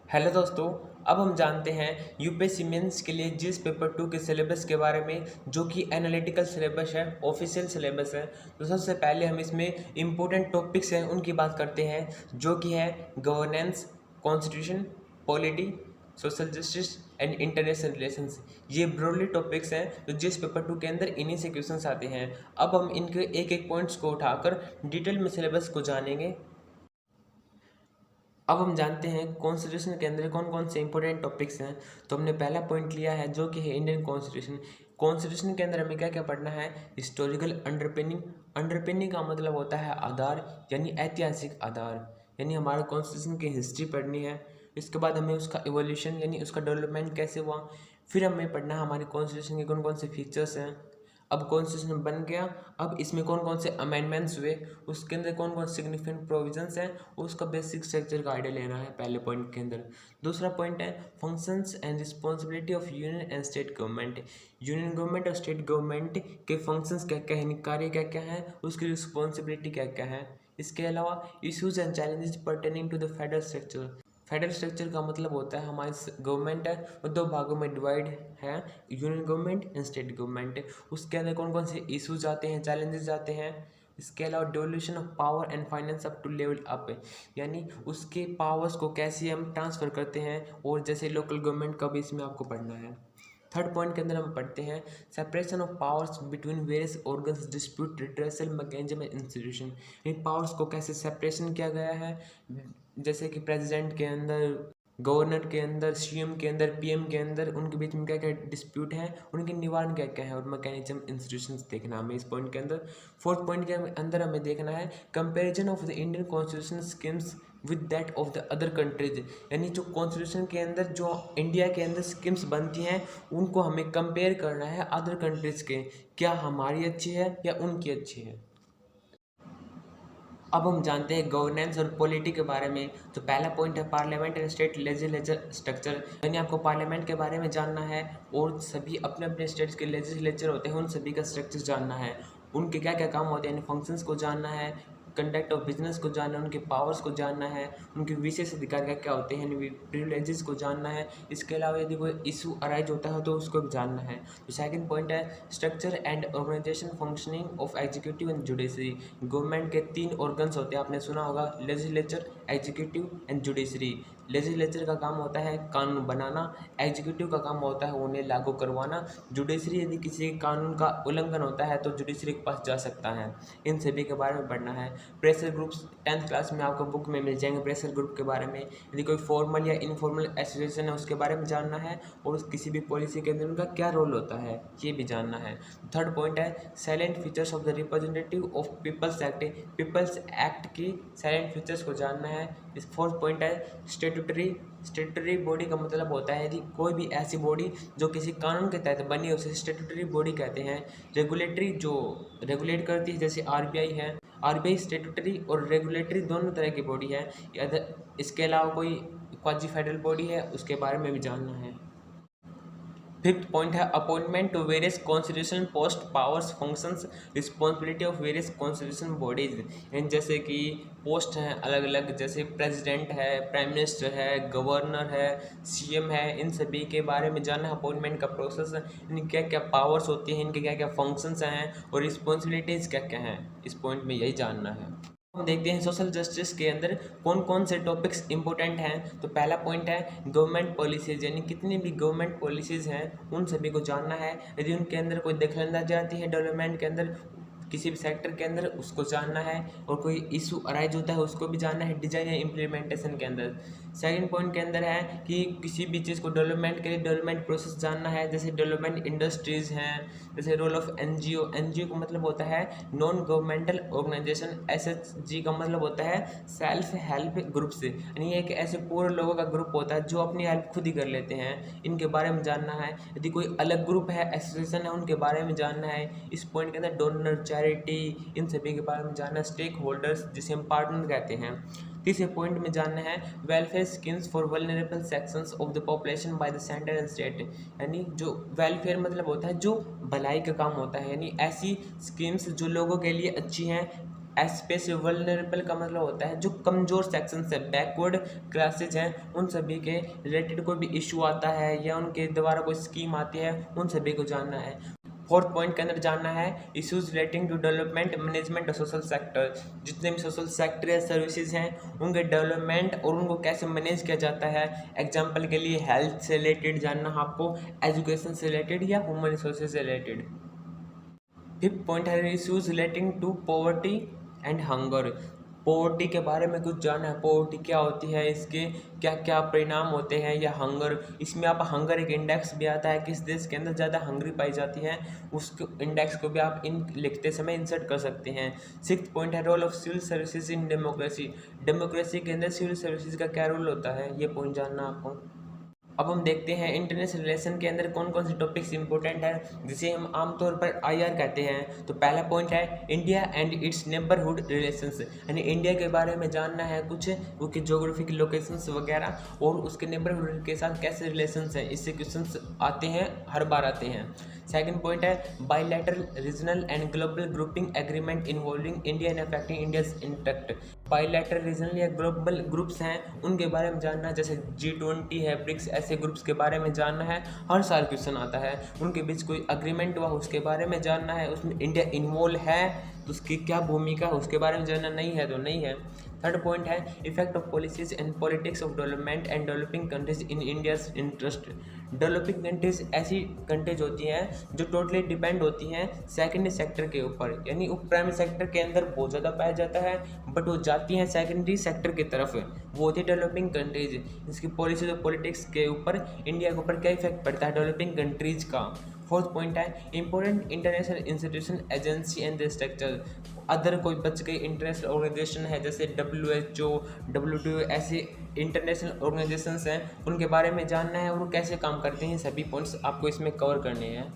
Hello दोस्तों। अब हम जानते हैं यूपीएससी मेंस के लिए जीएस पेपर 2 के सिलेबस के बारे में, जो कि एनालिटिकल सिलेबस है, ऑफिशियल सिलेबस है। तो सबसे पहले हम इसमें इम्पोर्टेंट टॉपिक्स हैं उनकी बात करते हैं, जो कि है governance, constitution, polity, social justice and international relations. ये ब्रॉडली टॉपिक्स हैं जो जीएस पेपर 2 के अंदर इन्हीं से क्वेश्चंस आते हैं। अब हम इनके एक एक पॉइंट्स को उठाकर डिटेल में सिलेबस को जानेंगे। अब हम जानते हैं कॉन्स्टिट्यूशन के अंदर कौन कौन से इंपॉर्टेंट टॉपिक्स हैं। तो हमने पहला पॉइंट लिया है जो कि है इंडियन कॉन्स्टिट्यूशन। कॉन्स्टिट्यूशन के अंदर हमें क्या क्या पढ़ना है? Historical underpinning. अंडरपिनिंग का मतलब होता है आधार, यानी ऐतिहासिक आधार, यानी हमारे कॉन्स्टिट्यूशन की हिस्ट्री पढ़नी है। इसके बाद हमें उसका इवोल्यूशन यानी उसका डेवलपमेंट कैसे हुआ। फिर हमें पढ़ना है हमारे कॉन्स्टिट्यूशन के कौन कौन से फीचर्स हैं। अब कॉन्स्टिट्यूशन बन गया, अब इसमें कौन कौन से अमेंडमेंट्स हुए, उसके अंदर कौन कौन सिग्निफिकेंट प्रोविजंस हैं, उसका बेसिक स्ट्रक्चर का आइडिया लेना है पहले पॉइंट के अंदर। दूसरा पॉइंट है functions and responsibility of union and state government. Union government और स्टेट गवर्नमेंट के फंक्शंस क्या क्या है, कार्य क्या क्या है, उसकी रिस्पॉन्सिबिलिटी क्या क्या है। इसके अलावा issues and challenges pertaining to the federal structure. Federal structure का मतलब होता है हमारी गवर्नमेंट है वो दो भागों में डिवाइड है, union government and state government. उसके अंदर कौन कौन से इश्यूज आते हैं, चैलेंजेस आते हैं। इसके अलावा devolution of power and finance up to level up, यानी उसके पावर्स को कैसे हम ट्रांसफ़र करते हैं, और जैसे लोकल गवर्नमेंट का भी इसमें आपको पढ़ना है। थर्ड पॉइंट के अंदर हम पढ़ते हैं separation of powers between various organs, dispute redressal mechanism and institution. In powers को कैसे सेपरेशन किया गया है, जैसे कि प्रेसिडेंट के अंदर, गवर्नर के अंदर, सीएम के अंदर, पीएम के अंदर, उनके बीच में क्या क्या डिस्प्यूट है, उनके निवारण क्या क्या है, और मैकेनिज्म इंस्टीट्यूशंस देखना हमें इस पॉइंट के अंदर। फोर्थ पॉइंट के अंदर हमें देखना है comparison of the Indian constitution schemes with that of the other countries, यानी जो कॉन्स्टिट्यूशन के अंदर जो इंडिया के अंदर स्कीम्स बनती हैं उनको हमें कंपेयर करना है अदर कंट्रीज़ के, क्या हमारी अच्छी है या उनकी अच्छी है। अब हम जानते हैं गवर्नेंस और पॉलिटी के बारे में। तो पहला पॉइंट है parliament and state legislature structure, यानी आपको पार्लियामेंट के बारे में जानना है और सभी अपने अपने स्टेट्स के लेजिस्लेचर होते हैं उन सभी का स्ट्रक्चर जानना है, उनके क्या क्या काम होते हैं, यानी फंक्शंस को जानना है, कंडक्ट ऑफ बिजनेस को जानना है, उनके पावर्स को जानना है, उनके विशेष अधिकार क्या क्या होते हैं, यानी प्रिविलेजेस को जानना है। इसके अलावा यदि कोई इशू अराइज होता है तो उसको भी जानना है। तो सेकंड पॉइंट है structure and organisation functioning of executive and judiciary. Government के तीन ऑर्गन्स होते हैं, आपने सुना होगा, legislature, executive and judiciary. Legislature का काम होता है कानून बनाना, एग्जीक्यूटिव का काम होता है उन्हें लागू करवाना, जुडिशरी यदि किसी कानून का उल्लंघन होता है तो जुडिशरी के पास जा सकता है। इन सभी के बारे में पढ़ना है। प्रेशर ग्रुप्स 10th क्लास में आपको बुक में मिल जाएंगे प्रेशर ग्रुप के बारे में, यदि कोई फॉर्मल या इनफॉर्मल एसोसिएशन है उसके बारे में जानना है, और किसी भी पॉलिसी के अंदर उनका क्या रोल होता है ये भी जानना है। थर्ड पॉइंट है salient features of the representative of people's act. People's act की साइलेंट फीचर्स को जानना है। इस फोर्थ पॉइंट है स्टेटूटरी बॉडी का मतलब होता है यदि कोई भी ऐसी बॉडी जो किसी कानून के तहत बनी है उसे स्टेटूटरी बॉडी कहते हैं। रेगुलेटरी जो रेगुलेट करती है, जैसे आरबीआई है, आरबीआई स्टेटूटरी और रेगुलेटरी दोनों तरह की बॉडी है। इसके अलावा कोई क्वाजी फेडरल बॉडी है उसके बारे में भी जानना है। फिफ्थ पॉइंट है appointment to various constitution post, powers, functions, responsibility of various constitution bodies. इन जैसे कि पोस्ट हैं अलग अलग, जैसे प्रेसिडेंट है, प्राइम मिनिस्टर है, गवर्नर है, सीएम है, इन सभी के बारे में जानना है। अपॉइंटमेंट का प्रोसेस, इनकी क्या क्या पावर्स होती हैं, इनके क्या क्या फंक्शंस हैं, और रिस्पॉन्सिबिलिटीज़ क्या क्या हैं, इस पॉइंट में यही जानना है। हम देखते हैं सोशल जस्टिस के अंदर कौन कौन से टॉपिक्स इंपॉर्टेंट हैं। तो पहला पॉइंट है गवर्नमेंट पॉलिसीज़, यानी कितनी भी गवर्नमेंट पॉलिसीज़ हैं उन सभी को जानना है। यदि उनके अंदर कोई दखलंदाजी आती है डेवलपमेंट के अंदर, किसी भी सेक्टर के अंदर, उसको जानना है, और कोई इशू अराइज होता है उसको भी जानना है डिजाइन या इम्प्लीमेंटेशन के अंदर। सेकंड पॉइंट के अंदर है कि किसी भी चीज़ को डेवलपमेंट के लिए डेवलपमेंट प्रोसेस जानना है, जैसे डेवलपमेंट इंडस्ट्रीज़ हैं, जैसे रोल ऑफ एनजीओ। एनजीओ का मतलब होता है नॉन गवर्नमेंटल ऑर्गेनाइजेशन। एसएचजी का मतलब होता है सेल्फ हेल्प ग्रुप्स, यानी एक ऐसे पूरे लोगों का ग्रुप होता है जो अपनी हेल्प खुद ही कर लेते हैं, इनके बारे में जानना है। यदि कोई अलग ग्रुप है, एसोसिएशन है, उनके बारे में जानना है। इस पॉइंट के अंदर डोनर, चैरिटी, इन सभी के बारे में जानना है। स्टेक होल्डर्स जिसे हम पार्टनर कहते हैं। तीसरे पॉइंट में जानना है welfare schemes for vulnerable sections of the population by the centre and state, यानी जो वेलफेयर मतलब होता है जो भलाई का काम होता है, यानी ऐसी स्कीम्स जो लोगों के लिए अच्छी हैं, स्पेस वल्नरेबल का मतलब होता है जो कमज़ोर सेक्शन है, बैकवर्ड क्लासेज हैं, उन सभी के रिलेटेड कोई भी इशू आता है या उनके द्वारा कोई स्कीम आती है, उन सभी को जानना है। फोर्थ पॉइंट के अंदर जानना है issues relating to development management और सोशल सेक्टर। जितने भी सोशल सेक्टर या सर्विसेज हैं उनके डेवलपमेंट और उनको कैसे मैनेज किया जाता है। एग्जांपल के लिए हेल्थ से रिलेटेड जानना है आपको, एजुकेशन से रिलेटेड या ह्यूमन रिसोर्सेज से रिलेटेड। फिफ्थ पॉइंट है issues relating to poverty and hunger. Poverty के बारे में कुछ जानना है, पॉवर्टी क्या होती है, इसके क्या क्या परिणाम होते हैं, या हंगर, इसमें आप हंगर एक इंडेक्स भी आता है, किस देश के अंदर ज़्यादा हंगरी पाई जाती है, उसके इंडेक्स को भी आप इन लिखते समय इंसर्ट कर सकते हैं। सिक्स्थ पॉइंट है role of civil services in democracy. Democracy के अंदर सिविल सर्विसेज का क्या रोल होता है, ये पॉइंट जानना आपको। अब हम देखते हैं इंटरनेशनल रिलेशन के अंदर कौन कौन से टॉपिक्स इंपॉर्टेंट है, जिसे हम आमतौर पर आईआर कहते हैं। तो पहला पॉइंट है India and it's neighbourhood relations, यानी इंडिया के बारे में जानना है कुछ, उसकी ज्योग्राफिक लोकेशंस वगैरह और उसके नेबरहुड के साथ कैसे रिलेशंस हैं, इससे क्वेश्चंस आते हैं, हर बार आते हैं। सेकंड पॉइंट है bilateral regional and global grouping agreement involving India and affecting India's interact. Bilateral regional या ग्लोबल ग्रुप्स हैं उनके बारे में जानना है, जैसे G20 है, ब्रिक्स, ऐसे ग्रुप्स के बारे में जानना है, हर साल क्वेश्चन आता है। उनके बीच कोई अग्रीमेंट हुआ उसके बारे में जानना है, उसमें इंडिया इन्वॉल्व है तो उसकी क्या भूमिका है उसके बारे में जानना, नहीं है तो नहीं है। थर्ड पॉइंट है effect of policies and politics of development and developing countries in India's interest. Developing countries ऐसी कंट्रीज होती हैं जो टोटली डिपेंड होती हैं सेकेंडरी सेक्टर के ऊपर, यानी प्राइमरी सेक्टर के अंदर बहुत ज़्यादा पाया जाता है बट वो जाती हैं सेकेंडरी सेक्टर की तरफ, वो होती है डेवलपिंग कंट्रीज। इसकी पॉलिसीज और पॉलिटिक्स के ऊपर इंडिया के ऊपर क्या इफेक्ट पड़ता है डेवलपिंग कंट्रीज का। फोर्थ पॉइंट है important international institution agency and structure. Other कोई बच गई इंटरनेशनल ऑर्गेनाइजेशन है जैसे WHO, WTO, ऐसे इंटरनेशनल ऑर्गेनाइजेशंस हैं, उनके बारे में जानना है और वो कैसे काम करते हैं, सभी पॉइंट्स आपको इसमें कवर करने हैं।